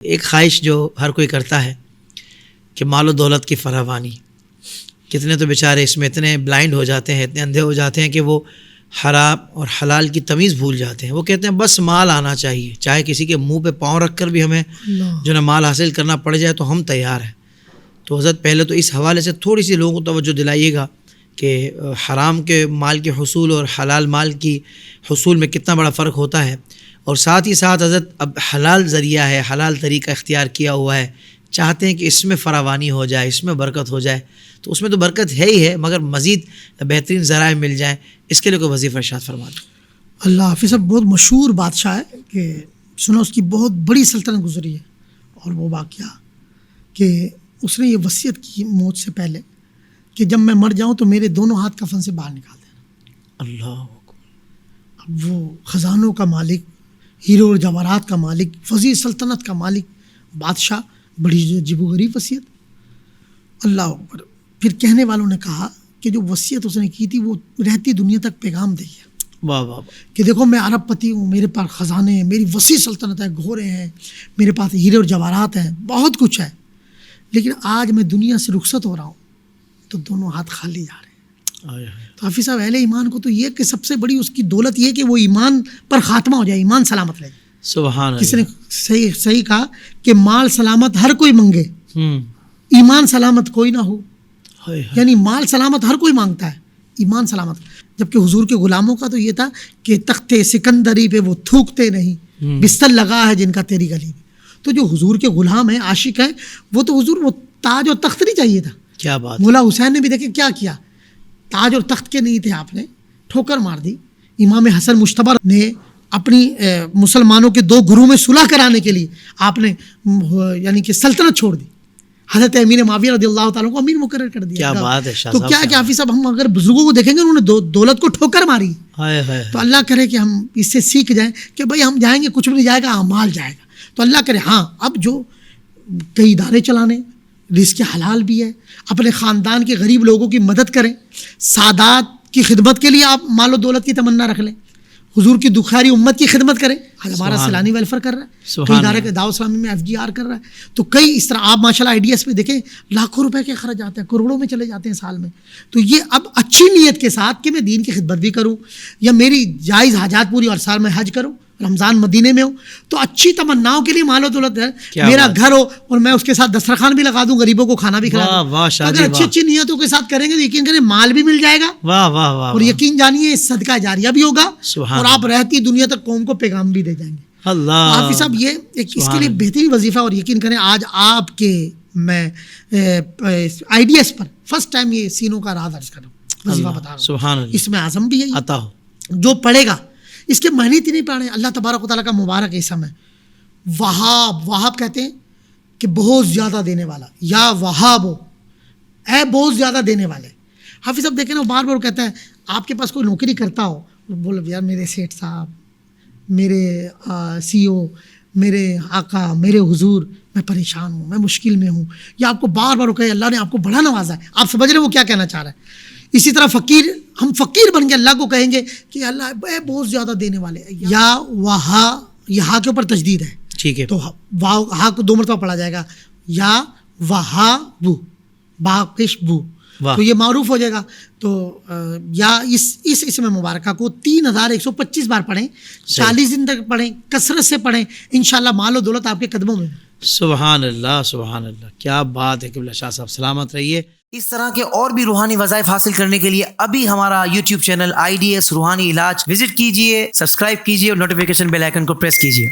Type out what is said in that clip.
ایک خواہش جو ہر کوئی کرتا ہے کہ مال و دولت کی فراوانی. کتنے تو بیچارے اس میں اتنے بلائنڈ ہو جاتے ہیں، اتنے اندھے ہو جاتے ہیں کہ وہ حرام اور حلال کی تمیز بھول جاتے ہیں. وہ کہتے ہیں بس مال آنا چاہیے، چاہے کسی کے منہ پہ پاؤں رکھ کر بھی ہمیں جو نا مال حاصل کرنا پڑ جائے تو ہم تیار ہیں. تو حضرت پہلے تو اس حوالے سے تھوڑی سی لوگوں کو توجہ دلائیے گا کہ حرام کے مال کے حصول اور حلال مال کی حصول میں کتنا بڑا فرق ہوتا ہے. اور ساتھ ہی ساتھ حضرت اب حلال ذریعہ ہے، حلال طریقہ اختیار کیا ہوا ہے، چاہتے ہیں کہ اس میں فراوانی ہو جائے، اس میں برکت ہو جائے. تو اس میں تو برکت ہے ہی ہے، مگر مزید بہترین ذرائع مل جائیں، اس کے لیے کوئی وظیفہ ارشاد فرما دیں. اللہ حافظ صاحب بہت مشہور بادشاہ ہے کہ سنا اس کی بہت بڑی سلطنت گزری ہے، اور وہ واقعہ کہ اس نے یہ وصیت کی موت سے پہلے کہ جب میں مر جاؤں تو میرے دونوں ہاتھ کفن سے باہر نکال دینا. اللہ اب وہ خزانوں کا مالک، ہیرو اور جواہرات کا مالک، فضیل سلطنت کا مالک بادشاہ، بڑی عجیب و غریب وصیت. اللہ اکبر. پھر کہنے والوں نے کہا کہ جو وصیت اس نے کی تھی وہ رہتی دنیا تک پیغام دے گیا. واہ واہ. کہ دیکھو میں عرب پتی ہوں، میرے پاس خزانے ہیں، میری وسیع سلطنت ہے، گھوڑے ہیں، میرے پاس ہیرے اور جواہرات ہیں، بہت کچھ ہے، لیکن آج میں دنیا سے رخصت ہو رہا ہوں تو دونوں ہاتھ خالی جا رہے ہیں. تو حافظ صاحب اہل ایمان کو تو یہ کہ سب سے بڑی اس کی دولت یہ کہ وہ ایمان پر خاتمہ ہو جائے، ایمان سلامت رہے. سبحان کسی نے اللہ. صحیح کہا کہ مال سلامت ہر کوئی منگے، ایمان سلامت کوئی نہ ہو. یعنی مال سلامت ہر کوئی مانگتا ہے، ایمان سلامت. جبکہ حضور کے غلاموں کا تو یہ تھا کہ تخت سکندری پہ وہ تھوکتے نہیں، بستر لگا ہے جن کا تیری گلی میں. تو جو حضور کے غلام ہیں، عاشق ہیں، وہ تو حضور وہ تاج اور تخت نہیں چاہیے تھا. کیا بات. مولا حسین نے بھی دیکھیں کیا کیا، تاج اور تخت کے نہیں تھے، آپ نے ٹھوکر مار دی. امام حسن مجتبی نے اپنی مسلمانوں کے دو گروہ میں صلح کرانے کے لیے آپ نے یعنی کہ سلطنت چھوڑ دی. حضرت امیر معاویہ رضی اللہ تعالیٰ کو امیر مقرر کر دیا. کیا بات ہے. تو کیا کہ حافظ صاحب ہم اگر بزرگوں کو دیکھیں گے انہوں نے دولت کو ٹھوکر ماری. تو اللہ کرے کہ ہم اس سے سیکھ جائیں کہ بھائی ہم جائیں گے کچھ بھی نہیں جائے گا، اعمال جائے گا. تو اللہ کرے ہاں اب جو کئی ادارے چلانے، رزق حلال بھی ہے، اپنے خاندان کے غریب لوگوں کی مدد کریں، سادات کی خدمت کے لیے آپ مال و دولت کی تمنا رکھ لیں، حضور کی دکھاری امت کی خدمت کریں. ہمارا سیلانی ویلفیئر کر رہا ہے، کئی ادارے کے دعوت اسلامی میں FGR کر رہا ہے. تو کئی اس طرح آپ ماشاءاللہ IDS پہ دیکھیں لاکھوں روپے کے خرچ آتے ہیں، کروڑوں میں چلے جاتے ہیں سال میں. تو یہ اب اچھی نیت کے ساتھ کہ میں دین کی خدمت بھی کروں یا میری جائز حاجات پوری اور سال میں حج کروں، رمضان مدینے میں ہو، تو اچھی تمناؤں کے لیے مال و دولت ہے. میرا گھر ہو اور میں اس کے ساتھ دسترخوان بھی لگا دوں، غریبوں کو کھانا بھی کھلا دوں. اگر اچھی اچھی نیتوں کے ساتھ کریں گے تو یقین کریں مال بھی مل جائے گا. واہ واہ واہ. اور یقین جانیے صدقہ جاریہ بھی ہوگا اور آپ رہتی دنیا تک قوم کو پیغام بھی دے جائیں گے. اللہ حافظ صاحب یہ اس کے لیے بہترین وظیفہ. اور یقین کریں آج آپ کے میں IDS پر فرسٹ ٹائم یہ سینوں کا راز عرض کر رہا ہوں، وظیفہ بتا رہا ہوں. اس میں اعظم بھی ہے، عطا ہو جو پڑھے گا. اس کے معنی تھی نہیں پڑھے. اللہ تبارک و تعالیٰ کا مبارک اسم ہے وہاب. وہاب کہتے ہیں کہ بہت زیادہ دینے والا، یا وہاب ہو اے بہت زیادہ دینے والے. حافظ صاحب دیکھیں نا بار بار کہتا ہے آپ کے پاس کوئی نوکری کرتا ہو، بولو یار میرے سیٹھ صاحب، میرے CEO، میرے آقا، میرے حضور، میں پریشان ہوں، میں مشکل میں ہوں، یا آپ کو بار بار کہے اللہ نے آپ کو بڑا نوازا ہے. آپ سمجھ رہے ہیں وہ کیا کہنا چاہ رہا ہے. اسی طرح فقیر، ہم فقیر بن کے اللہ کو کہیں گے کہ اللہ بہت زیادہ دینے والے. یا وہا، یہ ہا کے اوپر تجدید ہے، ٹھیک ہے، تو ہا کو 2 مرتبہ پڑھا جائے گا، یا وہا بو باقش بو، تو یہ معروف ہو جائے گا. تو یا اس اسم مبارکہ کو 3125 بار پڑھیں، 40 دن تک پڑھیں، کثرت سے پڑھیں، انشاءاللہ مال و دولت آپ کے قدموں میں. سبحان اللہ سبحان اللہ. کیا بات ہے. قبلہ شاہ صاحب سلامت رہیے. اس طرح کے اور بھی روحانی وظائف حاصل کرنے کے لیے ابھی ہمارا YouTube چینل IDS روحانی علاج وزٹ کیجئے، سبسکرائب کیجئے اور نوٹیفیکیشن بیل آئیکن کو پریس کیجئے.